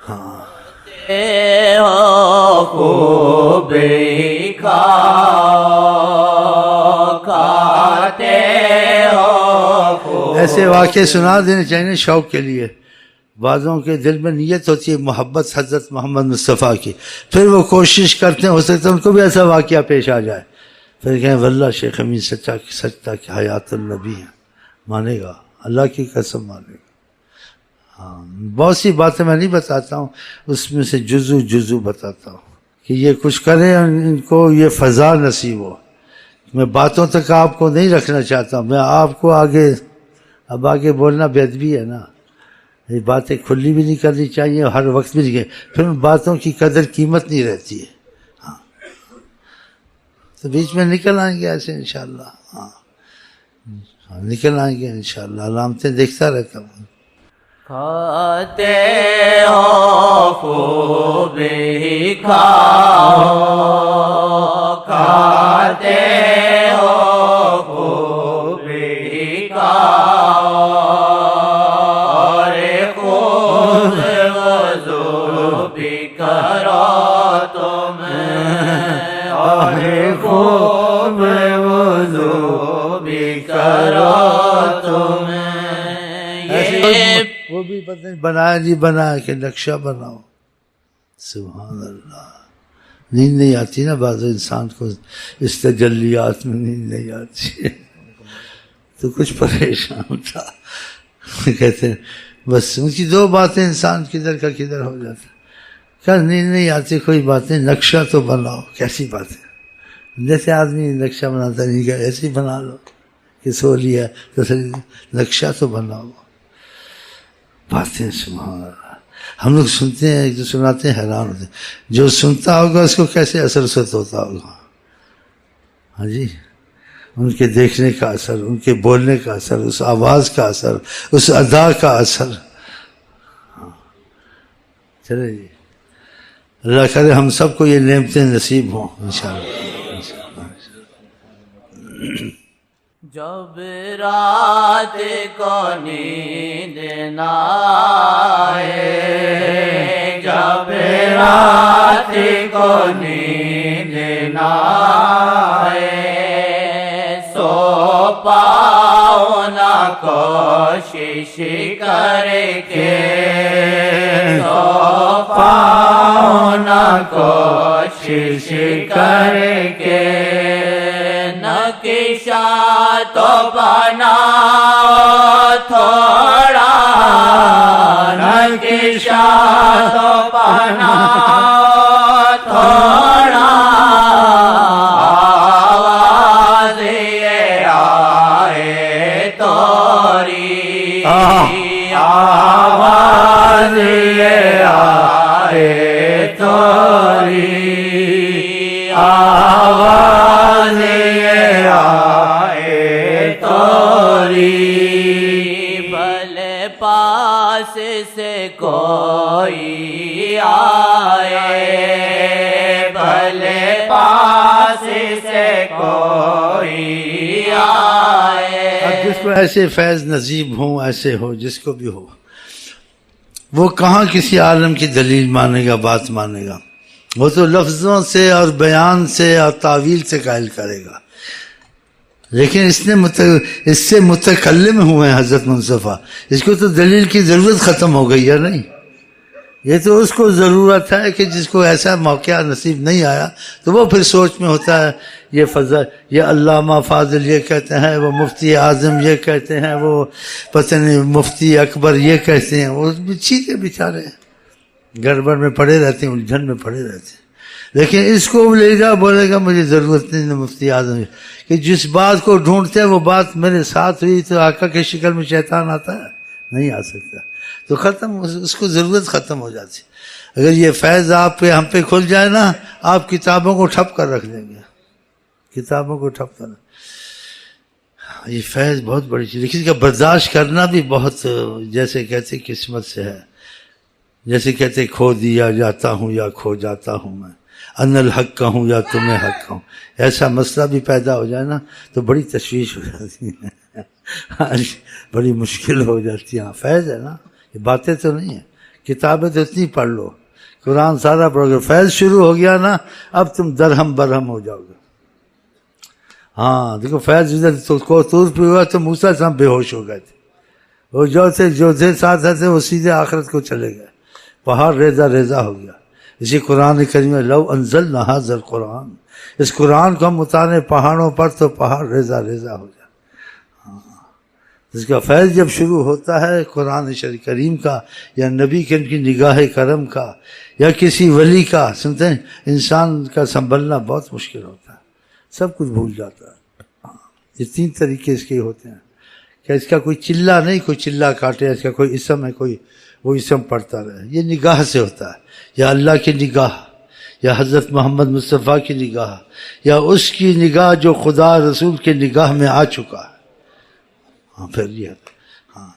ہاں ہو خوب کھاؤ کھاتے ہو خوب. ایسے واقعے سنا دینے چاہیے شوق کے لیے. بعضوں کے دل میں نیت ہوتی ہے محبت حضرت محمد مصطفیٰ کی، پھر وہ کوشش کرتے ہیں، ہو سکتا ہے ان کو بھی ایسا واقعہ پیش آ جائے، پھر کہیں واللہ شیخ امین سچا کہ حیات النبی ہے، مانے گا، اللہ کی قسم مانے گا. ہاں بہت سی باتیں میں نہیں بتاتا ہوں، اس میں سے جزو بتاتا ہوں کہ یہ کچھ کریں اور ان کو یہ فضا نصیب ہو. میں باتوں تک آپ کو نہیں رکھنا چاہتا ہوں، میں آپ کو آگے بولنا بے ادبی ہے نا. یہ باتیں کھلی بھی نہیں کرنی چاہیے اور ہر وقت بھی نہیں، پھر ان باتوں کی قدر قیمت نہیں رہتی ہے. ہاں تو بیچ میں نکل آئیں گے ایسے انشاءاللہ. ہاں نکل آئیں گے انشاءاللہ، علامتیں دیکھتا رہتا ہوں. کھاتے ہو خوب ہی کھاؤ کھاتے ہو خوب ہی کھاؤ اور خوب وضو بھی کرو تم اور خوب وضو بھی کرو تم. وہ بھی پتہ نہیں بنایا جی بنایا کہ نقشہ بناؤ. سبحان اللہ. نیند نہیں آتی نا بعض انسان کو، اس تجلیات میں نیند نہیں آتی تو کچھ پریشان تھا. کہتے ہیں بس ان کی دو باتیں انسان کدھر کا کدھر ہو جاتا. کیا نیند نہیں آتی کوئی باتیں، نقشہ تو بناؤ. کیسی باتیں، جیسے آدمی نقشہ بناتا نہیں کہ ایسے ہی بنا لو کہ سو لیا تو نقشہ تو بناؤ. باتیں سبحان اللہ. ہم لوگ سنتے ہیں جو سناتے ہیں حیران ہوتے ہیں، جو سنتا ہوگا اس کو کیسے اثر ست ہوتا ہوگا. ہاں جی، ان کے دیکھنے کا اثر، ان کے بولنے کا اثر، اس آواز کا اثر، اس ادا کا اثر. ہاں چلے جی، اللہ کرے ہم سب کو یہ نعمتیں نصیب ہوں انشاءاللہ. جب رات کو نیند نہ آئے جب رات کو نیند نہ آئے سو پاؤ نہ کوشش کر کے سو پاؤ نہ کوشش کر کے. نقشہ تو بناؤ تھوڑا نقشہ تو بناؤ تھوڑا آواز یہ آئے توری آواز یہ آئے توری آواز یہ آئے توری. بھلے پاس سے کوئی آئے بھلے پاس سے کوئی آئے. اب جس کو ایسے فیض نصیب ہوں، ایسے ہو جس کو بھی ہو، وہ کہاں کسی عالم کی دلیل مانے گا، بات مانے گا. وہ تو لفظوں سے اور بیان سے اور تعویل سے قائل کرے گا. لیکن اس سے متکلم ہوئے ہیں حضرت مصطفیٰ، اس کو تو دلیل کی ضرورت ختم ہو گئی ہے نہیں. یہ تو اس کو ضرورت ہے کہ جس کو ایسا موقع نصیب نہیں آیا تو وہ پھر سوچ میں ہوتا ہے یہ فضل، یہ علامہ فاضل یہ کہتے ہیں، وہ مفتی اعظم یہ کہتے ہیں، وہ پتہ نہیں مفتی اکبر یہ کہتے ہیں. وہ ٹھیک ہے بیچارے گڑبڑ میں پڑے رہتے ہیں، الجھن میں پڑے رہتے ہیں. لیکن اس کو لے جا بولے گا مجھے ضرورت نہیں مفتی اعظم کہ جس بات کو ڈھونڈتے ہیں وہ بات میرے ساتھ ہوئی تو آقا کی شکل میں شیطان آتا ہے، نہیں آ سکتا. تو ختم، اس کو ضرورت ختم ہو جاتی. اگر یہ فیض آپ پہ ہم پہ کھل جائے نا، آپ کتابوں کو ٹھپ کر رکھ دیں گے، کتابوں کو ٹھپ کر. یہ فیض بہت بڑی چیز، لیکن اس کا برداشت کرنا بھی بہت، جیسے کہتے قسمت سے ہے. جیسے کہتے کھو دیا جاتا ہوں یا کھو جاتا ہوں میں، ان الحق کا ہوں یا تمہیں حق کا ہوں. ایسا مسئلہ بھی پیدا ہو جائے نا تو بڑی تشویش ہو جاتی ہے، بڑی مشکل ہو جاتی ہے. فیض ہے نا، یہ باتیں تو نہیں ہیں کتابیں تو اتنی پڑھ لو، قرآن سارا پڑھو گے، فیض شروع ہو گیا نا اب تم درہم برہم ہو جاؤ گے۔ ہاں دیکھو فیض ادھر طور پہ ہوا تو موسیٰ علیہ السلام بے ہوش ہو گئے تھے، وہ جو تھے ساتھ تھے وہ سیدھے آخرت کو چلے گئے، پہاڑ ریزہ ریزہ ہو گیا۔ اسی قرآن کریم میں لو انزلنا ھذا القرآن، اس قرآن کو ہم اتارے پہاڑوں پر تو پہاڑ ریزہ ریزہ ہو جائے۔ اس کا فیض جب شروع ہوتا ہے قرآن شریف کریم کا یا نبی کریم کی نگاہ کرم کا یا کسی ولی کا، سنتے ہیں انسان کا سنبھلنا بہت مشکل ہوتا ہے، سب کچھ بھول جاتا ہے۔ یہ تین طریقے اس کے ہوتے ہیں کہ اس کا کوئی چلہ نہیں، کوئی چلہ کاٹے، اس کا کوئی اسم ہے، کوئی وہ اسم پڑھتا رہے، یہ نگاہ سے ہوتا ہے، یا اللہ کی نگاہ یا حضرت محمد مصطفیٰ کی نگاہ یا اس کی نگاہ جو خدا رسول کے نگاہ میں آ چکا ہے۔ ہاں پھر یہ ہاں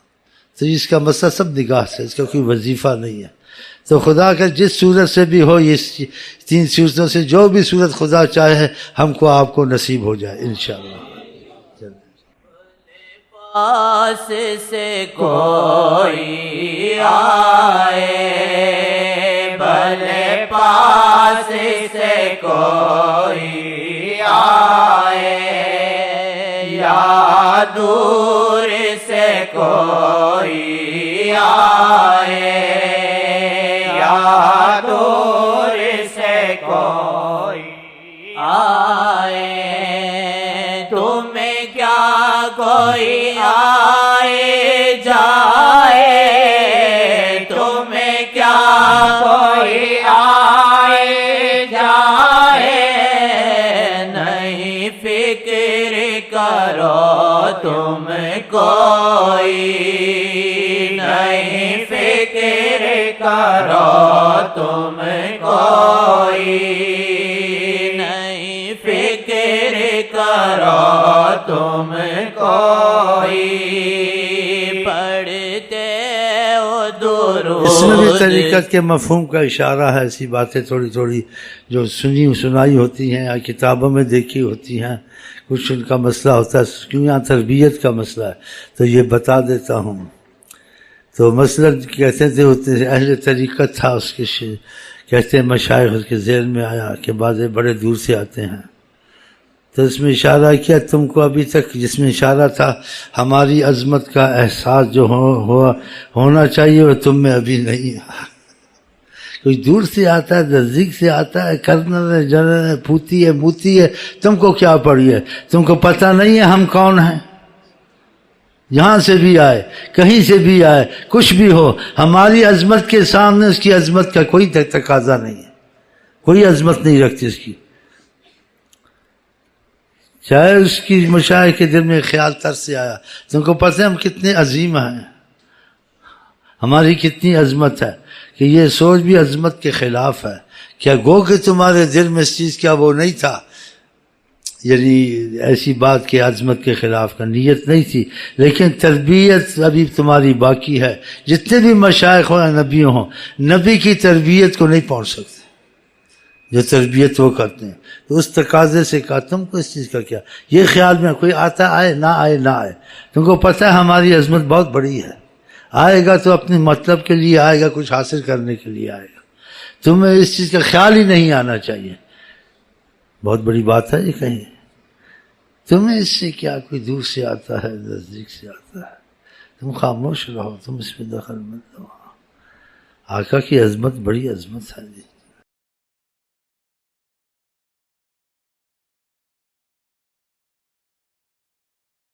تو اس کا مسئلہ سب نگاہ سے، اس کا کوئی وظیفہ نہیں ہے۔ تو خدا کا جس صورت سے بھی ہو، یہ تین صورتوں سے جو بھی صورت خدا چاہے ہم کو آپ کو نصیب ہو جائے انشاءاللہ۔ پاس سے کوئی آئے، بھلے پاس سے کوئی آئے، یا دور سے کوئی آئے، یا دور سے کوئی آئے، تمہیں کیا کوئی آئے جائے، تمہیں کیا کوئی آئے جائے، نہیں فکر کرو تم کوئی، نہیں فکر کرو تم کوئی، نہیں فکر کرو تم کوئی، پڑھتے ہو درود۔ اس میں بھی طریقت کے مفہوم کا اشارہ ہے، ایسی باتیں تھوڑی تھوڑی جو سنائی ہوتی ہیں یا کتابوں میں دیکھی ہوتی ہیں، کچھ ان کا مسئلہ ہوتا ہے، کیوں یہاں تربیت کا مسئلہ ہے تو یہ بتا دیتا ہوں۔ تو مثلا کہتے تھے اہل طریقت تھا، اس کے کہتے ہیں مشائخ اس کے ذہن میں آیا کہ بعض بڑے دور سے آتے ہیں، تو اس میں اشارہ کیا تم کو ابھی تک، جس میں اشارہ تھا ہماری عظمت کا احساس جو ہونا چاہیے وہ تم میں ابھی نہیں ہے۔ کوئی دور سے آتا ہے، نزدیک سے آتا ہے، کرنل ہے، جنرل ہے، پھوتی ہے، موتی ہے، تم کو کیا پڑی ہے؟ تم کو پتہ نہیں ہے ہم کون ہیں؟ یہاں سے بھی آئے، کہیں سے بھی آئے، کچھ بھی ہو، ہماری عظمت کے سامنے اس کی عظمت کا کوئی تقاضا نہیں ہے، کوئی عظمت نہیں رکھتی اس کی، چاہے اس کی مشاعر کے دل میں خیال تر سے آیا۔ تم کو پتہ ہے ہم کتنے عظیم ہیں، ہماری کتنی عظمت ہے، کہ یہ سوچ بھی عظمت کے خلاف ہے۔ کیا گو کہ تمہارے دل میں اس چیز کیا وہ نہیں تھا، یعنی ایسی بات کہ عظمت کے خلاف کا نیت نہیں تھی، لیکن تربیت ابھی تمہاری باقی ہے۔ جتنے بھی مشائخ ہوں یا نبی ہوں، نبی کی تربیت کو نہیں پہنچ سکتے جو تربیت وہ کرتے ہیں۔ تو اس تقاضے سے کہا تم کو اس چیز کا کیا، یہ خیال میں کوئی آتا آئے نہ آئے نہ آئے، تم کو پتہ ہے ہماری عظمت بہت بڑی ہے، آئے گا تو اپنے مطلب کے لیے آئے گا، کچھ حاصل کرنے کے لیے آئے گا، تمہیں اس چیز کا خیال ہی نہیں آنا چاہیے۔ بہت بڑی بات ہے یہ کہیں، تمہیں اس سے کیا، کوئی دور سے آتا ہے، نزدیک سے آتا ہے، تم خاموش رہو، تم اس میں دخل مت دو۔ آقا کی عظمت بڑی عظمت ہے جی۔